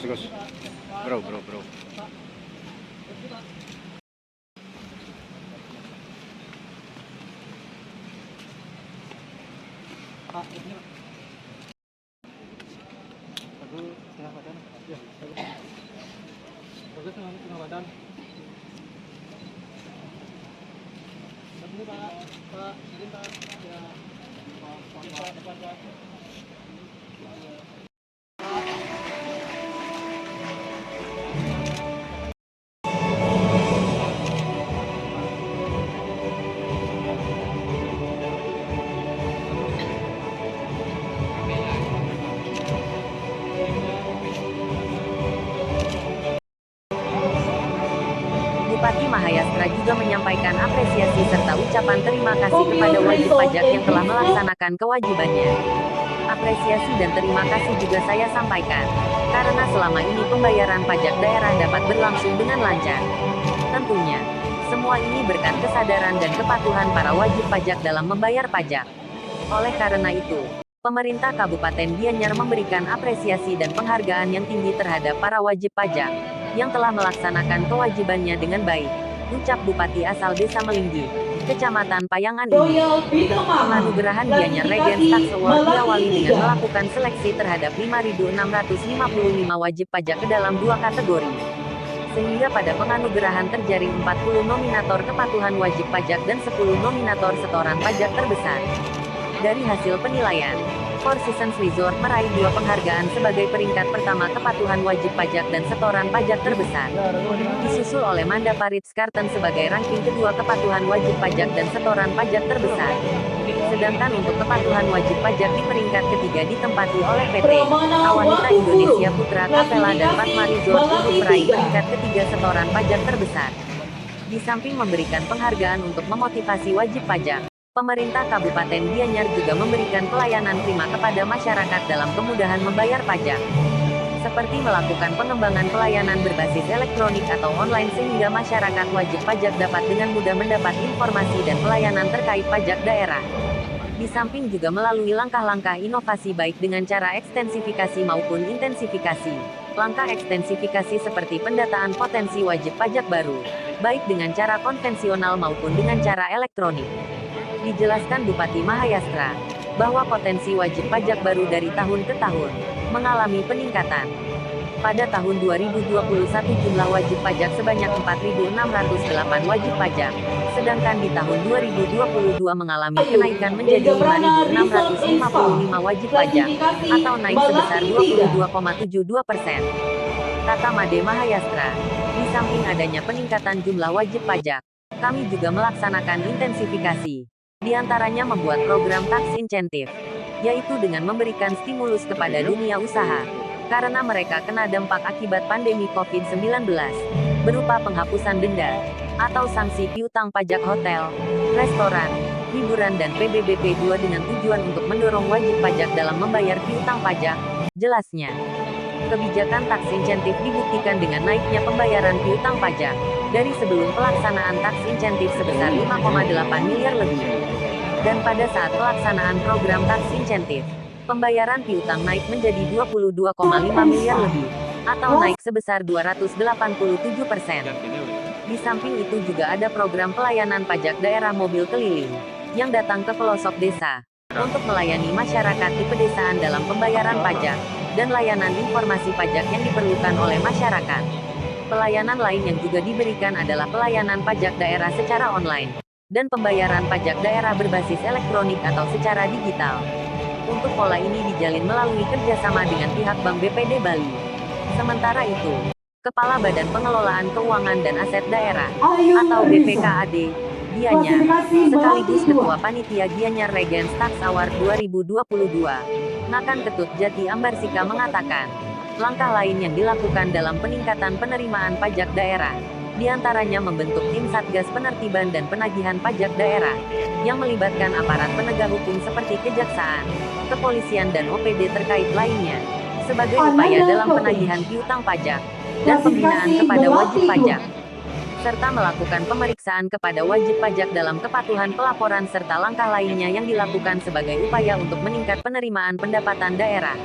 Gus. Bro. Aku setengah badan. Ya. Bagus setengah badan. Ini Pak, ini Pak. Ya. Pak, depan Pak. Bupati Mahayastra juga menyampaikan apresiasi serta ucapan terima kasih kepada wajib pajak yang telah melaksanakan kewajibannya. Apresiasi dan terima kasih juga saya sampaikan, karena selama ini pembayaran pajak daerah dapat berlangsung dengan lancar. Tentunya, semua ini berkat kesadaran dan kepatuhan para wajib pajak dalam membayar pajak. Oleh karena itu, pemerintah Kabupaten Gianyar memberikan apresiasi dan penghargaan yang tinggi terhadap para wajib pajak yang telah melaksanakan kewajibannya dengan baik, ucap Bupati asal Desa Melinggi, Kecamatan Payangan ini. Penganugerahan Gianyar Regions Tax Award diawali dengan melakukan seleksi terhadap 5.655 wajib pajak ke dalam 2 kategori. Sehingga pada penganugerahan terjaring 40 nominator kepatuhan wajib pajak dan 10 nominator setoran pajak terbesar. Dari hasil penilaian, Four Seasons Resort meraih 2 penghargaan sebagai peringkat pertama kepatuhan wajib pajak dan setoran pajak terbesar. Disusul oleh Manda Paritz Carton sebagai ranking kedua kepatuhan wajib pajak dan setoran pajak terbesar. Sedangkan untuk kepatuhan wajib pajak di peringkat ketiga ditempati oleh PT Awanita Indonesia Putra Kapela dan Fatma Resort untuk meraih peringkat ketiga setoran pajak terbesar. Di samping memberikan penghargaan untuk memotivasi wajib pajak, pemerintah Kabupaten Gianyar juga memberikan pelayanan prima kepada masyarakat dalam kemudahan membayar pajak. Seperti melakukan pengembangan pelayanan berbasis elektronik atau online sehingga masyarakat wajib pajak dapat dengan mudah mendapat informasi dan pelayanan terkait pajak daerah. Di samping juga melalui langkah-langkah inovasi baik dengan cara ekstensifikasi maupun intensifikasi. Langkah ekstensifikasi seperti pendataan potensi wajib pajak baru, baik dengan cara konvensional maupun dengan cara elektronik. Dijelaskan Bupati Mahayastra, bahwa potensi wajib pajak baru dari tahun ke tahun mengalami peningkatan. Pada tahun 2021 jumlah wajib pajak sebanyak 4.608 wajib pajak, sedangkan di tahun 2022 mengalami kenaikan menjadi 5.655 wajib pajak, atau naik sebesar 22,72%. Kata Made Mahayastra, di samping adanya peningkatan jumlah wajib pajak, kami juga melaksanakan intensifikasi. Di antaranya membuat program tax incentive, yaitu dengan memberikan stimulus kepada dunia usaha, karena mereka kena dampak akibat pandemi COVID-19, berupa penghapusan denda, atau sanksi piutang pajak hotel, restoran, hiburan dan PBBP 2 dengan tujuan untuk mendorong wajib pajak dalam membayar piutang pajak, jelasnya. Kebijakan tax incentive dibuktikan dengan naiknya pembayaran piutang pajak, dari sebelum pelaksanaan tax incentive sebesar 5,8 miliar lebih. Dan pada saat pelaksanaan program tax incentive, pembayaran piutang naik menjadi 22,5 miliar lebih, atau naik sebesar 287%. Di samping itu juga ada program pelayanan pajak daerah mobil keliling, yang datang ke pelosok desa, untuk melayani masyarakat di pedesaan dalam pembayaran pajak, dan layanan informasi pajak yang diperlukan oleh masyarakat. Pelayanan lain yang juga diberikan adalah pelayanan pajak daerah secara online, dan pembayaran pajak daerah berbasis elektronik atau secara digital. Untuk pola ini dijalin melalui kerjasama dengan pihak Bank BPD Bali. Sementara itu, Kepala Badan Pengelolaan Keuangan dan Aset Daerah, atau BPKAD, Gianyar, sekaligus Ketua Panitia Gianyar Regions Tax Award 2022, Nakan Ketut Jati Ambarsika mengatakan, Langkah lain yang dilakukan dalam peningkatan penerimaan pajak daerah, diantaranya membentuk tim Satgas Penertiban dan Penagihan Pajak Daerah, yang melibatkan aparat penegak hukum seperti kejaksaan, kepolisian dan OPD terkait lainnya, sebagai upaya dalam penagihan piutang pajak, dan pembinaan kepada wajib pajak, serta melakukan pemeriksaan kepada wajib pajak dalam kepatuhan pelaporan serta langkah lainnya yang dilakukan sebagai upaya untuk meningkat penerimaan pendapatan daerah.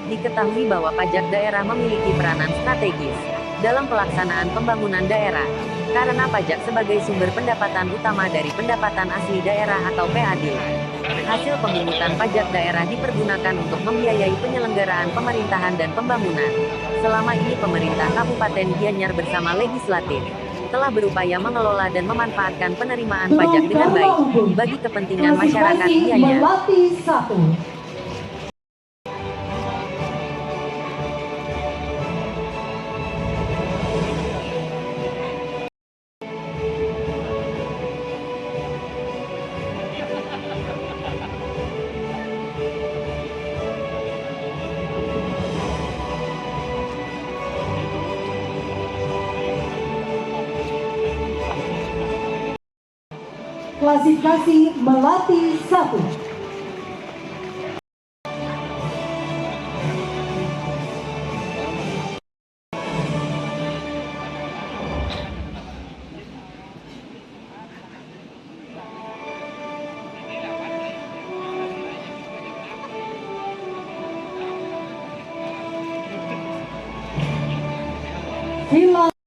Diketahui bahwa pajak daerah memiliki peranan strategis dalam pelaksanaan pembangunan daerah, karena pajak sebagai sumber pendapatan utama dari pendapatan asli daerah atau PAD. Hasil pemungutan pajak daerah dipergunakan untuk membiayai penyelenggaraan pemerintahan dan pembangunan. Selama ini pemerintah Kabupaten Gianyar bersama legislatif telah berupaya mengelola dan memanfaatkan penerimaan pajak dengan baik bagi kepentingan masyarakat Gianyar. Melati 1. Klasifikasi Melati 1. Sila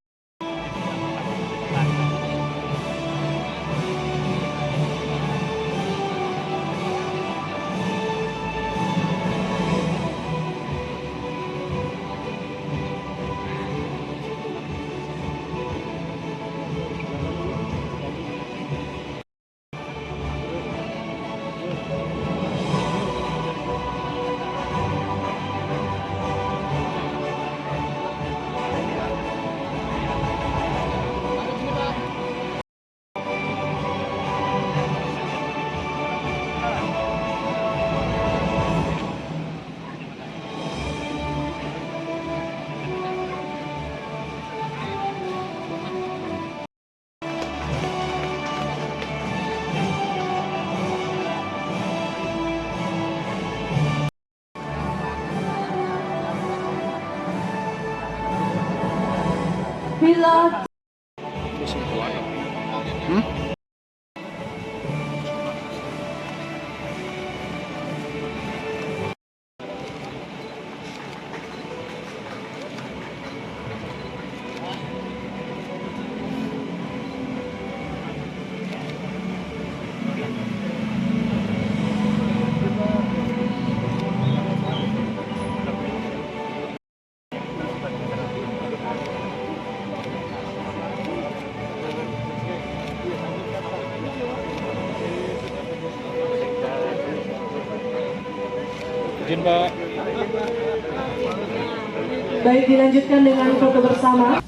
Bila Izin Pak. baik, dilanjutkan dengan foto bersama.